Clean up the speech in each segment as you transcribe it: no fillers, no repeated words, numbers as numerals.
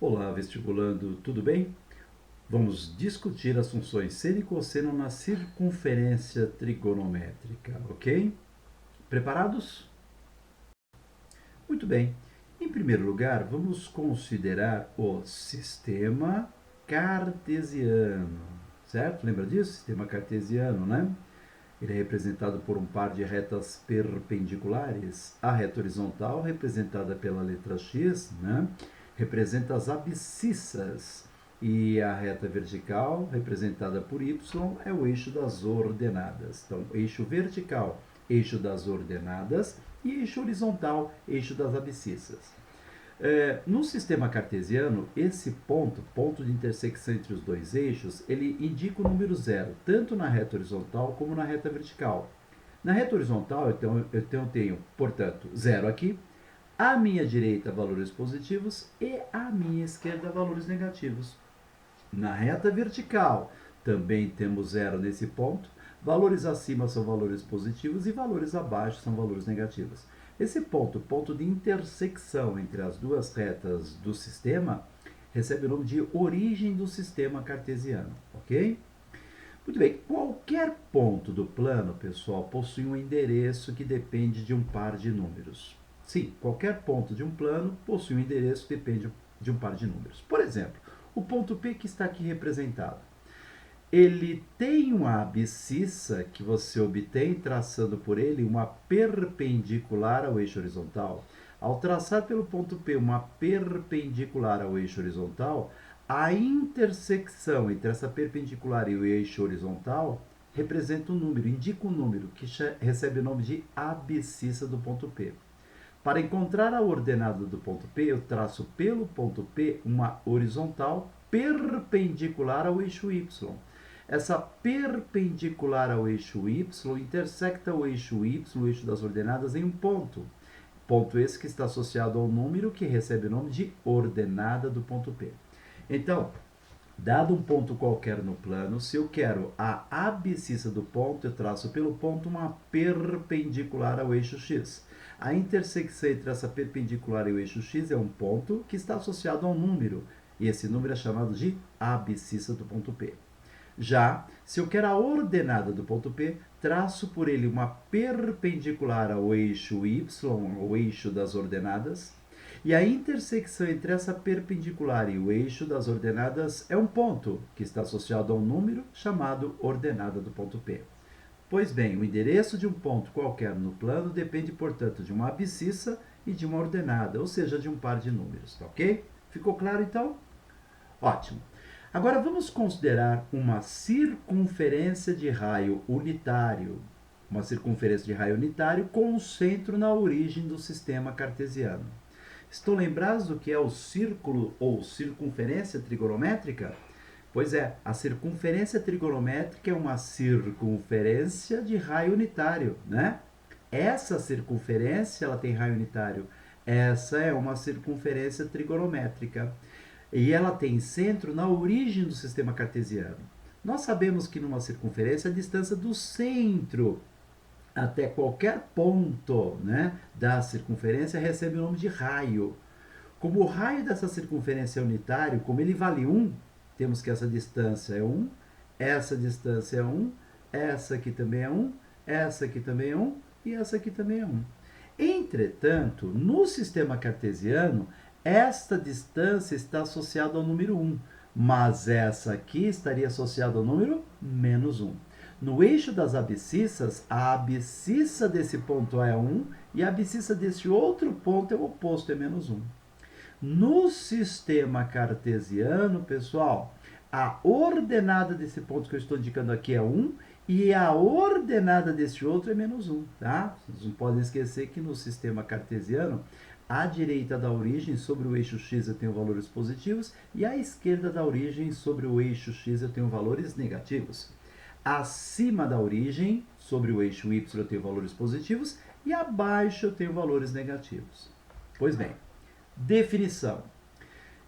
Olá, vestibulando, tudo bem? Vamos discutir as funções seno e cosseno na circunferência trigonométrica, ok? Preparados? Muito bem. Em primeiro lugar, vamos considerar o sistema cartesiano, certo? Lembra disso? Sistema cartesiano, né? Ele é representado por um par de retas perpendiculares. A reta horizontal, representada pela letra X, né, representa as abscissas. E a reta vertical, representada por Y, é o eixo das ordenadas. Então, eixo vertical, eixo das ordenadas, e eixo horizontal, eixo das abscissas. No sistema cartesiano, esse ponto de intersecção entre os dois eixos, ele indica o número zero, tanto na reta horizontal como na reta vertical. Na reta horizontal, eu tenho, portanto, zero aqui, à minha direita valores positivos e à minha esquerda valores negativos. Na reta vertical, também temos zero nesse ponto, valores acima são valores positivos e valores abaixo são valores negativos. Esse ponto de intersecção entre as duas retas do sistema, recebe o nome de origem do sistema cartesiano, ok? Muito bem, qualquer ponto do plano, pessoal, possui um endereço que depende de um par de números. Sim, qualquer ponto de um plano possui um endereço que depende de um par de números. Por exemplo, o ponto P que está aqui representado. Ele tem uma abscissa que você obtém traçando por ele uma perpendicular ao eixo horizontal. Ao traçar pelo ponto P uma perpendicular ao eixo horizontal, a intersecção entre essa perpendicular e o eixo horizontal representa um número, indica um número que recebe o nome de abscissa do ponto P. Para encontrar a ordenada do ponto P, eu traço pelo ponto P uma horizontal perpendicular ao eixo Y. Essa perpendicular ao eixo Y intersecta o eixo Y, o eixo das ordenadas, em um ponto. Ponto esse que está associado ao número que recebe o nome de ordenada do ponto P. Então, dado um ponto qualquer no plano, se eu quero a abscissa do ponto, eu traço pelo ponto uma perpendicular ao eixo X. A intersecção entre essa perpendicular e o eixo X é um ponto que está associado a um número, e esse número é chamado de abscissa do ponto P. Já, se eu quero a ordenada do ponto P, traço por ele uma perpendicular ao eixo Y, o eixo das ordenadas, e a intersecção entre essa perpendicular e o eixo das ordenadas é um ponto, que está associado a um número chamado ordenada do ponto P. Pois bem, o endereço de um ponto qualquer no plano depende, portanto, de uma abscissa e de uma ordenada, ou seja, de um par de números, tá ok? Ficou claro então? Ótimo. Agora vamos considerar uma circunferência de raio unitário. Uma circunferência de raio unitário com um centro na origem do sistema cartesiano. Estão lembrados do que é o círculo ou circunferência trigonométrica? Pois é, a circunferência trigonométrica é uma circunferência de raio unitário, né? Essa circunferência, ela tem raio unitário. Essa é uma circunferência trigonométrica. E ela tem centro na origem do sistema cartesiano. Nós sabemos que numa circunferência a distância do centro até qualquer ponto, né, da circunferência recebe o nome de raio. Como o raio dessa circunferência é unitário, como ele vale 1, temos que essa distância é 1, essa distância é 1, essa aqui também é 1, essa aqui também é 1 e essa aqui também é 1. Entretanto, no sistema cartesiano, esta distância está associada ao número 1, mas essa aqui estaria associada ao número menos 1. No eixo das abscissas, a abscissa desse ponto é 1 e a abscissa desse outro ponto é o oposto, é menos 1. No sistema cartesiano, pessoal, a ordenada desse ponto que eu estou indicando aqui é 1 e a ordenada desse outro é menos 1, tá? Vocês não podem esquecer que no sistema cartesiano, à direita da origem, sobre o eixo x, eu tenho valores positivos e à esquerda da origem, sobre o eixo x, eu tenho valores negativos. Acima da origem, sobre o eixo y, eu tenho valores positivos e abaixo eu tenho valores negativos. Pois bem, definição.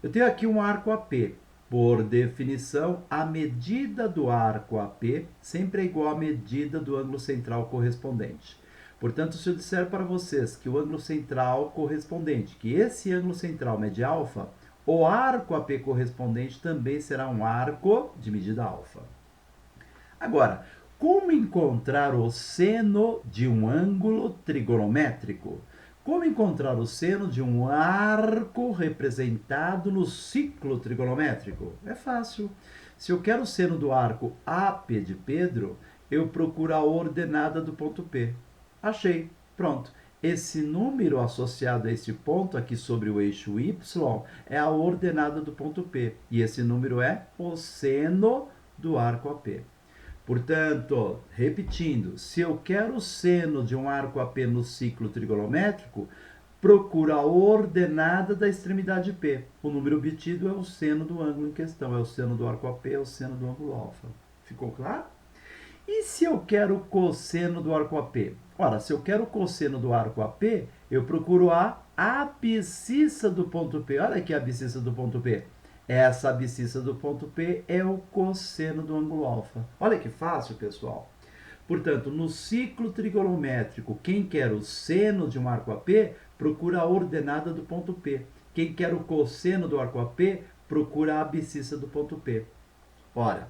Eu tenho aqui um arco AP. Por definição, a medida do arco AP sempre é igual à medida do ângulo central correspondente. Portanto, se eu disser para vocês que o ângulo central correspondente, que esse ângulo central mede alfa, o arco AP correspondente também será um arco de medida alfa. Agora, como encontrar o seno de um ângulo trigonométrico? Como encontrar o seno de um arco representado no ciclo trigonométrico? É fácil. Se eu quero o seno do arco AP de Pedro, eu procuro a ordenada do ponto P. Achei. Pronto. Esse número associado a esse ponto aqui sobre o eixo Y é a ordenada do ponto P. E esse número é o seno do arco AP. Portanto, repetindo, se eu quero o seno de um arco AP no ciclo trigonométrico, procuro a ordenada da extremidade P. O número obtido é o seno do ângulo em questão, é o seno do arco AP, é o seno do ângulo alfa. Ficou claro? E se eu quero o cosseno do arco AP? Ora, se eu quero o cosseno do arco AP, eu procuro a abscissa do ponto P. Olha aqui a abscissa do ponto P. Essa abscissa do ponto P é o cosseno do ângulo alfa. Olha que fácil, pessoal. Portanto, no ciclo trigonométrico, quem quer o seno de um arco AP, procura a ordenada do ponto P. Quem quer o cosseno do arco AP, procura a abscissa do ponto P. Ora,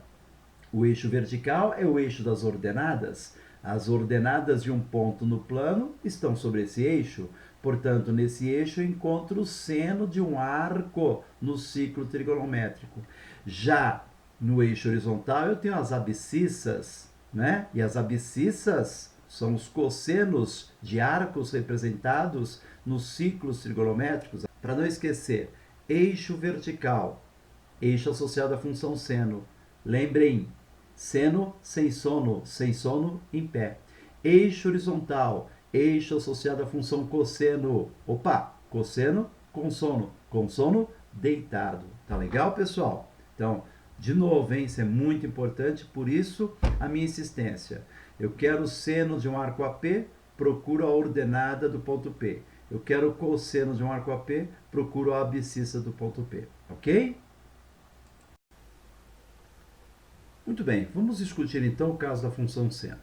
o eixo vertical é o eixo das ordenadas. As ordenadas de um ponto no plano estão sobre esse eixo. Portanto, nesse eixo eu encontro o seno de um arco no ciclo trigonométrico. Já no eixo horizontal eu tenho as abscissas, né? E as abscissas são os cossenos de arcos representados nos ciclos trigonométricos. Para não esquecer, eixo vertical, eixo associado à função seno. Lembrem, seno sem sono em pé. Eixo horizontal, eixo associado à função cosseno. Opa, cosseno com sono deitado. Tá legal, pessoal? Então, de novo, hein? Isso é muito importante, por isso a minha insistência. Eu quero o seno de um arco AP, procuro a ordenada do ponto P. Eu quero o cosseno de um arco AP, procuro a abscissa do ponto P. Ok? Muito bem, vamos discutir então o caso da função seno.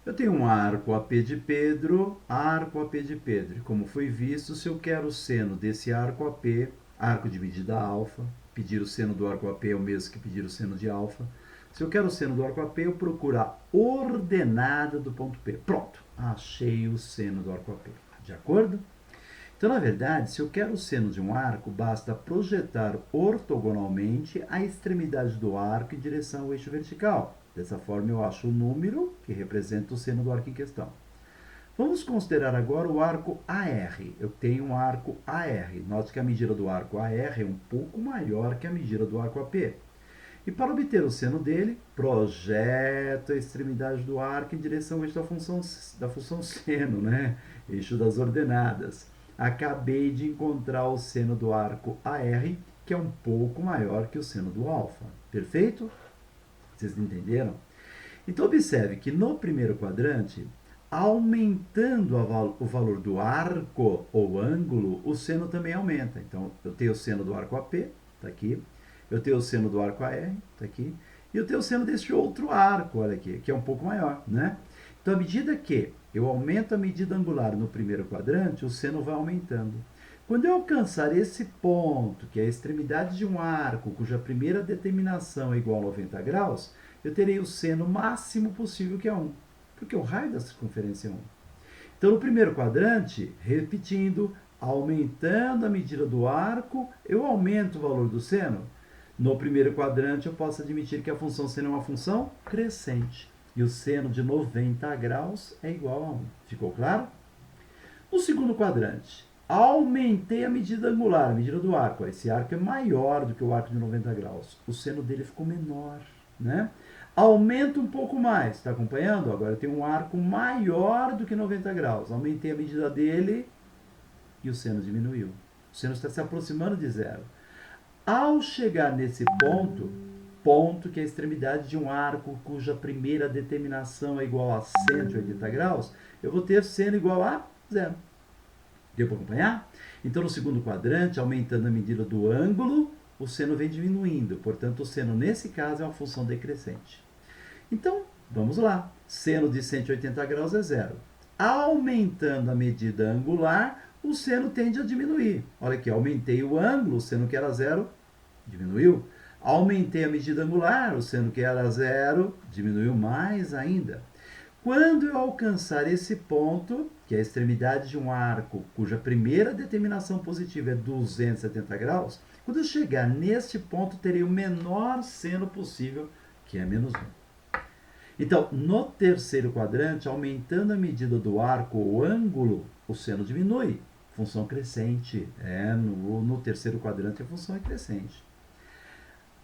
Eu tenho um arco AP de Pedro, arco AP de Pedro. E como foi visto, se eu quero o seno desse arco AP, arco de medida alfa, pedir o seno do arco AP é o mesmo que pedir o seno de alfa. Se eu quero o seno do arco AP, eu procuro a ordenada do ponto P. Pronto, achei o seno do arco AP. De acordo? Então, na verdade, se eu quero o seno de um arco, basta projetar ortogonalmente a extremidade do arco em direção ao eixo vertical. Dessa forma, eu acho o número que representa o seno do arco em questão. Vamos considerar agora o arco AR. Eu tenho um arco AR. Note que a medida do arco AR é um pouco maior que a medida do arco AP. E para obter o seno dele, projeto a extremidade do arco em direção ao eixo da função seno, né? Eixo das ordenadas. Acabei de encontrar o seno do arco AR, que é um pouco maior que o seno do alfa. Perfeito? Vocês entenderam? Então, observe que no primeiro quadrante, aumentando o valor do arco ou ângulo, o seno também aumenta. Então, eu tenho o seno do arco AP, está aqui. Eu tenho o seno do arco AR, está aqui. E eu tenho o seno deste outro arco, olha aqui, que é um pouco maior, né? Então, à medida que eu aumento a medida angular no primeiro quadrante, o seno vai aumentando. Quando eu alcançar esse ponto, que é a extremidade de um arco, cuja primeira determinação é igual a 90 graus, eu terei o seno máximo possível, que é 1, porque o raio da circunferência é 1. Então, no primeiro quadrante, repetindo, aumentando a medida do arco, eu aumento o valor do seno. No primeiro quadrante, eu posso admitir que a função seno é uma função crescente. E o seno de 90 graus é igual a 1. Ficou claro? No segundo quadrante, aumentei a medida angular, a medida do arco. Esse arco é maior do que o arco de 90 graus. O seno dele ficou menor, né? Aumenta um pouco mais, está acompanhando? Agora eu tenho um arco maior do que 90 graus. Aumentei a medida dele e o seno diminuiu. O seno está se aproximando de zero. Ao chegar nesse ponto que é a extremidade de um arco cuja primeira determinação é igual a 180 graus, eu vou ter seno igual a zero. Deu para acompanhar? Então, no segundo quadrante, aumentando a medida do ângulo, o seno vem diminuindo. Portanto, o seno, nesse caso, é uma função decrescente. Então, vamos lá. Seno de 180 graus é zero. Aumentando a medida angular, o seno tende a diminuir. Olha aqui, aumentei o ângulo, o seno que era zero, diminuiu. Aumentei a medida angular, o seno que era zero, diminuiu mais ainda. Quando eu alcançar esse ponto, que é a extremidade de um arco, cuja primeira determinação positiva é 270 graus, quando eu chegar neste ponto, terei o menor seno possível, que é menos 1. Então, no terceiro quadrante, aumentando a medida do arco ou ângulo, o seno diminui. Função crescente. No terceiro quadrante a função é crescente.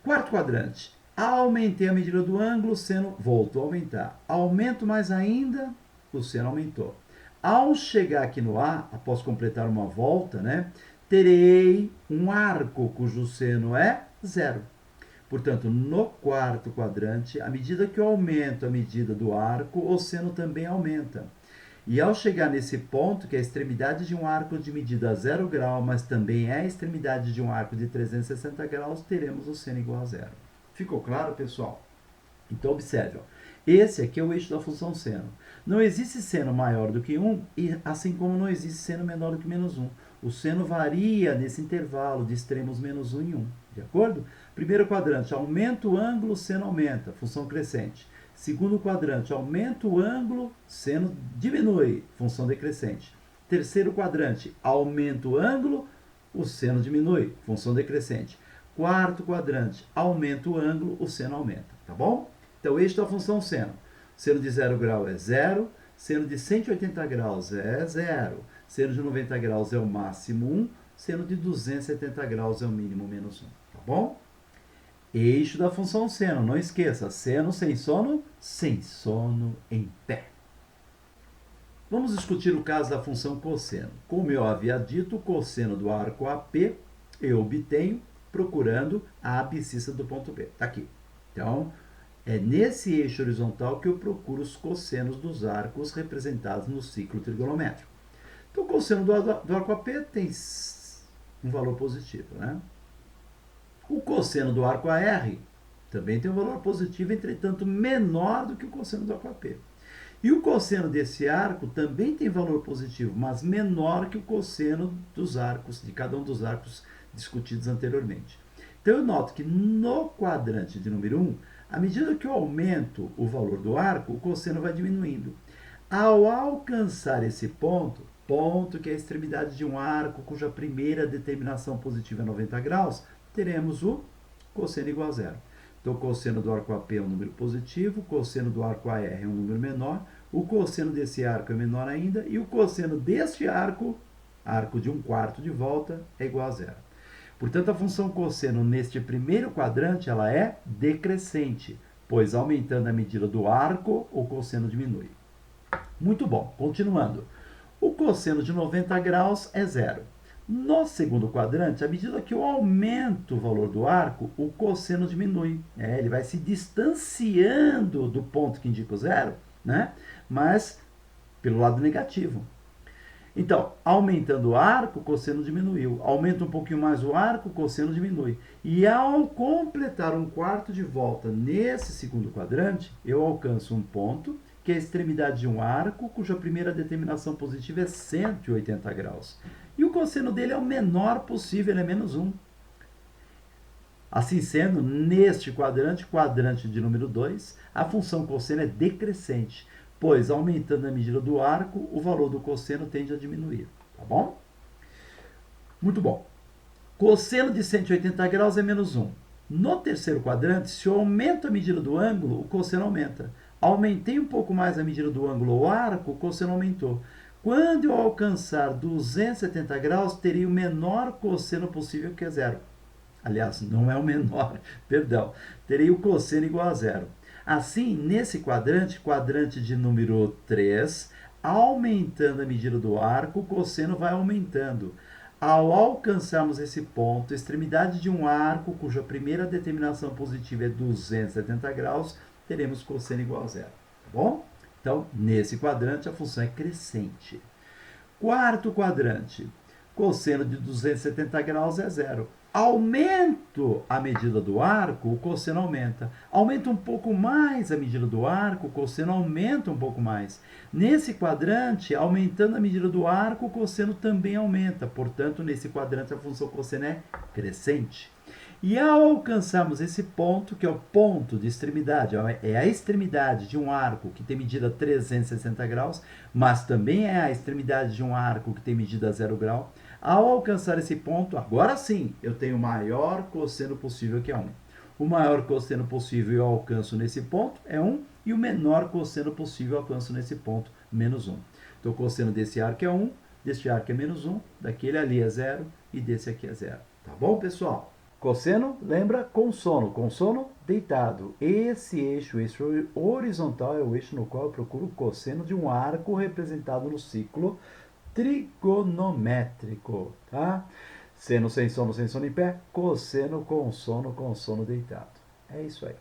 Quarto quadrante. Aumentei a medida do ângulo, o seno voltou a aumentar. Aumento mais ainda, o seno aumentou. Ao chegar aqui no A, após completar uma volta, terei um arco cujo seno é zero. Portanto, no quarto quadrante, à medida que eu aumento a medida do arco, o seno também aumenta. E ao chegar nesse ponto, que é a extremidade de um arco de medida 0 grau, mas também é a extremidade de um arco de 360 graus, teremos o seno igual a zero. Ficou claro, pessoal? Então, observe. Esse aqui é o eixo da função seno. Não existe seno maior do que 1, e assim como não existe seno menor do que menos 1. O seno varia nesse intervalo de extremos menos 1 e 1. De acordo? Primeiro quadrante, aumenta o ângulo, o seno aumenta, função crescente. Segundo quadrante, aumenta o ângulo, seno diminui, função decrescente. Terceiro quadrante, aumenta o ângulo, o seno diminui, função decrescente. Quarto quadrante, aumenta o ângulo, o seno aumenta, tá bom? Então, eixo da função seno. Seno de 0 grau é 0, seno de 180 graus é 0, seno de 90 graus é o máximo 1, seno de 270 graus é o mínimo menos 1, tá bom? Eixo da função seno, não esqueça, seno sem sono em pé. Vamos discutir o caso da função cosseno. Como eu havia dito, o cosseno do arco AP eu obtenho procurando a abscissa do ponto B. Está aqui. Então, é nesse eixo horizontal que eu procuro os cossenos dos arcos representados no ciclo trigonométrico. Então, o cosseno do arco AP tem um valor positivo, né? O cosseno do arco AR também tem um valor positivo, entretanto menor do que o cosseno do arco AP. E o cosseno desse arco também tem valor positivo, mas menor que o cosseno dos arcos, de cada um dos arcos discutidos anteriormente. Então eu noto que no quadrante de número 1, à medida que eu aumento o valor do arco, o cosseno vai diminuindo. Ao alcançar esse ponto que é a extremidade de um arco cuja primeira determinação positiva é 90 graus, teremos o cosseno igual a zero. Então, o cosseno do arco AP é um número positivo, o cosseno do arco AR é um número menor, o cosseno desse arco é menor ainda, e o cosseno deste arco de 1/4 de volta, é igual a zero. Portanto, a função cosseno neste primeiro quadrante ela é decrescente, pois aumentando a medida do arco, o cosseno diminui. Muito bom, continuando. O cosseno de 90 graus é zero. No segundo quadrante, à medida que eu aumento o valor do arco, o cosseno diminui. Ele vai se distanciando do ponto que indica o zero, mas pelo lado negativo. Então, aumentando o arco, o cosseno diminuiu. Aumenta um pouquinho mais o arco, o cosseno diminui. E ao completar 1/4 de volta nesse segundo quadrante, eu alcanço um ponto, que é a extremidade de um arco, cuja primeira determinação positiva é 180 graus. E o cosseno dele é o menor possível, ele é menos 1. Assim sendo, neste quadrante de número 2, a função cosseno é decrescente, pois aumentando a medida do arco, o valor do cosseno tende a diminuir. Tá bom? Muito bom. Cosseno de 180 graus é menos 1. No terceiro quadrante, se eu aumento a medida do ângulo, o cosseno aumenta. Aumentei um pouco mais a medida do ângulo ou arco, o cosseno aumentou. Quando eu alcançar 270 graus, teria o menor cosseno possível, que é zero. Aliás, não é o menor, perdão. Terei o cosseno igual a zero. Assim, nesse quadrante de número 3, aumentando a medida do arco, o cosseno vai aumentando. Ao alcançarmos esse ponto, a extremidade de um arco, cuja primeira determinação positiva é 270 graus, teremos cosseno igual a zero. Tá bom? Então, nesse quadrante, a função é crescente. Quarto quadrante, cosseno de 270 graus é zero. Aumento a medida do arco, o cosseno aumenta. Aumenta um pouco mais a medida do arco, o cosseno aumenta um pouco mais. Nesse quadrante, aumentando a medida do arco, o cosseno também aumenta. Portanto, nesse quadrante, a função cosseno é crescente. E ao alcançarmos esse ponto, que é o ponto de extremidade, é a extremidade de um arco que tem medida 360 graus, mas também é a extremidade de um arco que tem medida 0 grau, ao alcançar esse ponto, agora sim, eu tenho o maior cosseno possível, que é 1. O maior cosseno possível eu alcanço nesse ponto é 1, e o menor cosseno possível eu alcanço nesse ponto, menos 1. Então, o cosseno desse arco é 1, deste arco é menos 1, daquele ali é 0 e desse aqui é 0. Tá bom, pessoal? Cosseno, lembra? Consono deitado. Esse eixo horizontal é o eixo no qual eu procuro o cosseno de um arco representado no ciclo trigonométrico, tá? Seno sem sono em pé, cosseno com sono deitado. É isso aí.